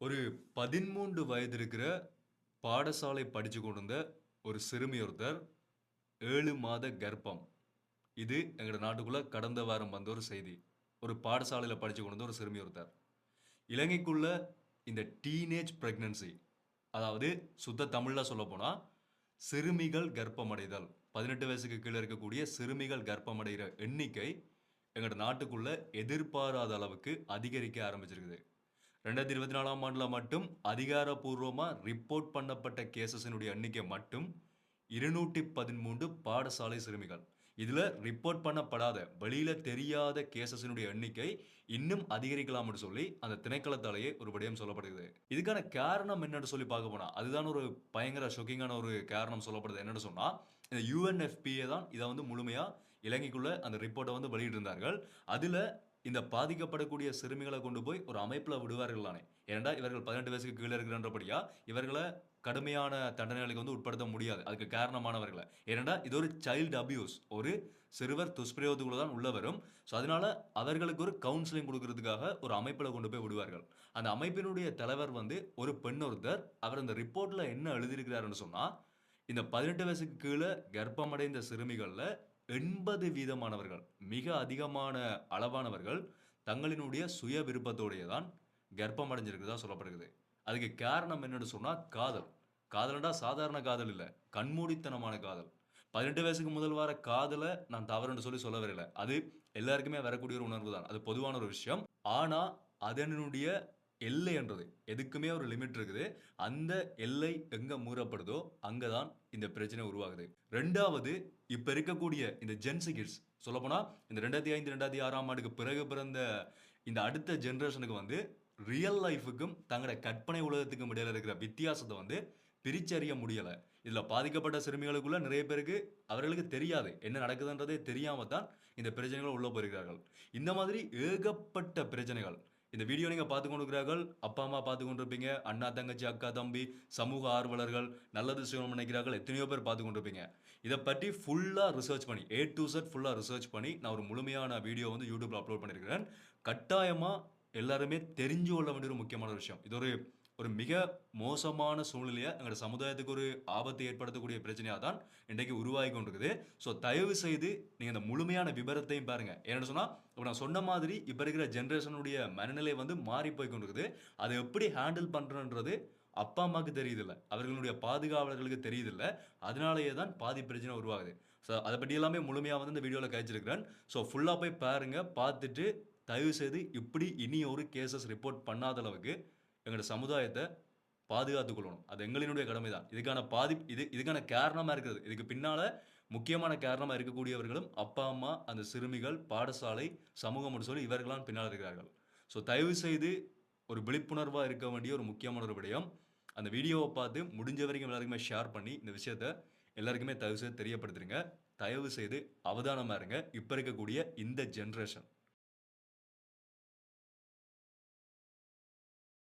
ஒரு 13 வயது இருக்கிற பாடசாலை படிச்சு கொண்டிருந்த ஒரு சிறுமி ஒருத்தர் 7 மாத கர்ப்பம். இது எங்கட நாட்டுக்குள்ள கடந்த வாரம் வந்த ஒரு செய்தி. ஒரு பாடசாலையில படிச்சு கொண்டிருந்த ஒரு சிறுமி ஒருத்தர். இலங்கைக்குள்ள இந்த டீனேஜ் பிரெக்னன்சி, அதாவது சுத்த தமிழ்ல சொல்லப்போனா சிறுமிகள் கர்ப்பமடைதல், 18 வயசுக்கு கீழ இருக்கக்கூடிய சிறுமிகள் கர்ப்பமடைகிற எண்ணிக்கை எங்கட நாட்டுக்குள்ள எதிர்பாராத அளவுக்கு அதிகரிக்க ஆரம்பிச்சிருக்குது. 2024ஆம் ஆண்டுல மட்டும் அதிகாரப்பூர்வமா ரிப்போர்ட் பண்ணப்பட்ட கேஸஸினுடைய எண்ணிக்கை மட்டும் 213 பாடசாலை சிறுமிகள். இதுல ரிப்போர்ட் பண்ணப்படாத, வெளியில தெரியாத கேஸஸினுடைய எண்ணிக்கை இன்னும் அதிகரிக்கலாம்னு சொல்லி அந்த திணைக்களத்தாலேயே ஒரு விடயம் சொல்லப்படுகிறது. இதுக்கான காரணம் என்னன்னு சொல்லி பார்க்க போனா, அதுதான் ஒரு பயங்கர ஷாக்கிங்கான ஒரு காரணம் சொல்லப்படுது. என்னன்னு சொன்னா, இந்த UNFPA தான் இத வந்து முழுமையா இலங்கைக்குள்ள அந்த ரிப்போர்ட்ட வந்து வெளியிட்டிருந்தார்கள். அதுல இந்த பாதிக்கப்படக்கூடிய சிறுமிகளை கொண்டு போய் ஒரு அமைப்புல விடுவார்களானே. ஏனென்றா இவர்கள் 18 வயசுக்கு கீழ இருக்கிறன்றபடியா, இவர்கள கடுமையான தண்டனைகளுக்கு வந்து உட்படுத்த முடியாது. அதுக்கு காரணமானவர்கள. ஏனென்றா இது ஒரு சைல்ட் அபியூஸ். ஒரு சிறுவர் துஷ்பிரயோகத்துக்குள்ள தான் உள்ள வரும். ஸோ அதனால அவர்களுக்கு ஒரு கவுன்சிலிங் குடுக்கிறதுக்காக ஒரு அமைப்புல கொண்டு போய் விடுவார்கள். அந்த அமைப்பினுடைய தலைவர் வந்து ஒரு பெண் ஒருத்தர். அவர் அந்த ரிப்போர்ட்ல என்ன எழுதியிருக்கிறார்ன்னு சொன்னா, இந்த 18 வயசுக்கு கீழ கர்ப்பமடைந்த சிறுமிகள்ல 80% மிக அதிகமான அளவானவர்கள் தங்களினுடைய சுய விருப்பத்தோடயே தான் கர்ப்பம் அடைஞ்சிருக்கிறதா சொல்லப்படுகிறது. அதுக்கு காரணம் என்னன்னு சொன்னா காதல். காதல்னா சாதாரண காதல் இல்ல. கண்மூடித்தனமான காதல். 18 வயசுக்கு முதல் வர காதல நான் தவறுன்னு சொல்லி சொல்ல வரல. அது எல்லாருக்குமே வரக்கூடிய ஒரு உணர்வு தான். அது பொதுவான ஒரு விஷயம். ஆனா அதனுடைய எல்லை என்றது எதுக்குமே ஒரு லிமிட் இருக்குது. அந்த எல்லை எங்க மீறப்படுதோ அங்க தான் இந்த பிரச்சனை உருவாகுது. 2வது இப்ப இருக்கக்கூடிய இந்த ஜென்ஸி கிட்ஸ் சொல்லப்போனா இந்த 2005, 2006ஆம் ஆண்டுக்கு பிறகு பிறந்த இந்த அடுத்த ஜெனரேஷனுக்கு வந்து ரியல் லைஃப்க்கும் தங்களோட கற்பனை உலகத்துக்கும் இடையில இருக்கிற வித்தியாசத்த வந்து பிரிச்சறிய முடியல. இதுல பாதிக்கப்பட்ட சிறுமிகளுக்குள்ள நிறைய பேருக்கு அவர்களுக்கு தெரியாது. என்ன நடக்குதுன்றதே தெரியாம தான் இந்த பிரச்சனைகள் உள்ள போயிருக்கிறார்கள். இந்த மாதிரி ஏகப்பட்ட பிரச்சனைகள். இந்த வீடியோ நீங்க பார்த்துக் கொண்டிருக்கிறார்கள். அப்பா, அம்மா பார்த்துக் கொண்டிருப்பீங்க. அண்ணா, தங்கச்சி, அக்கா, தம்பி, சமூக ஆர்வலர்கள், நல்லது செய்யணும்னு நினைக்கிறார்கள். எத்தனையோ பேர் பார்த்துக் கொண்டிருப்பீங்க. இத பற்றி ஃபுல்லா ரிசர்ச் பண்ணி, A to Z ஃபுல்லா ரிசர்ச் பண்ணி நான் ஒரு முழுமையான வீடியோ வந்து YouTubeல அப்லோட் பண்ணியிருக்கிறேன். கட்டாயமா எல்லாருமே தெரிஞ்சு கொள்ள வேண்டிய ஒரு முக்கியமான விஷயம். இது ஒரு ஒரு மிக மோசமான சூழ்நிலையா எங்களோட சமுதாயத்துக்கு ஒரு ஆபத்தை ஏற்படுத்தக்கூடிய பிரச்சனையா தான் இன்றைக்கு உருவாகி கொண்டிருக்குது. ஸோ தயவு செய்து நீங்க அந்த முழுமையான விபரத்தையும் பாருங்க. ஏன்னு சொன்னா, இப்ப நான் சொன்ன மாதிரி இப்ப இருக்கிற ஜெனரேஷனுடைய மனநிலை வந்து மாறி போய் கொண்டிருக்குது. அதை எப்படி ஹேண்டில் பண்றன்றது அப்பா, அம்மாக்கு தெரியுதில்ல. அவர்களுடைய பாதுகாவலர்களுக்கு தெரியுதில்ல. அதனாலேயே தான் பாதி பிரச்சனை உருவாகுது. ஸோ அத பத்தி எல்லாமே முழுமையா வந்து இந்த வீடியோல கழிச்சிருக்கிறேன். ஸோ ஃபுல்லா போய் பாருங்க. பார்த்துட்டு தயவு செய்து இப்படி இனி ஒரு கேஸஸ் ரிப்போர்ட் பண்ணாத அளவுக்கு எங்களோட சமுதாயத்த பாதுகாத்துக் கொள்ளணும். அது எங்களினுடைய கடமை தான். இதுக்கான காரணமா இருக்கிறது. இதுக்கு பின்னால முக்கியமான காரணமா இருக்கக்கூடியவர்களும் அப்பா, அம்மா, அந்த சிறுமிகள், பாடசாலை, சமூகம்னு சொல்லி இவர்கள்லாம் பின்னால இருக்கிறார்கள். ஸோ தயவு செய்து ஒரு விழிப்புணர்வா இருக்க வேண்டிய ஒரு முக்கியமான ஒரு விடயம். அந்த வீடியோவ பார்த்து முடிஞ்ச வரைக்கும் எல்லாருக்குமே ஷேர் பண்ணி இந்த விஷயத்த எல்லாருக்குமே தயவு செய்து தெரியப்படுத்துங்க. தயவு செய்து அவதானமா இருங்க. இப்ப இருக்கக்கூடிய இந்த ஜெனரேஷன்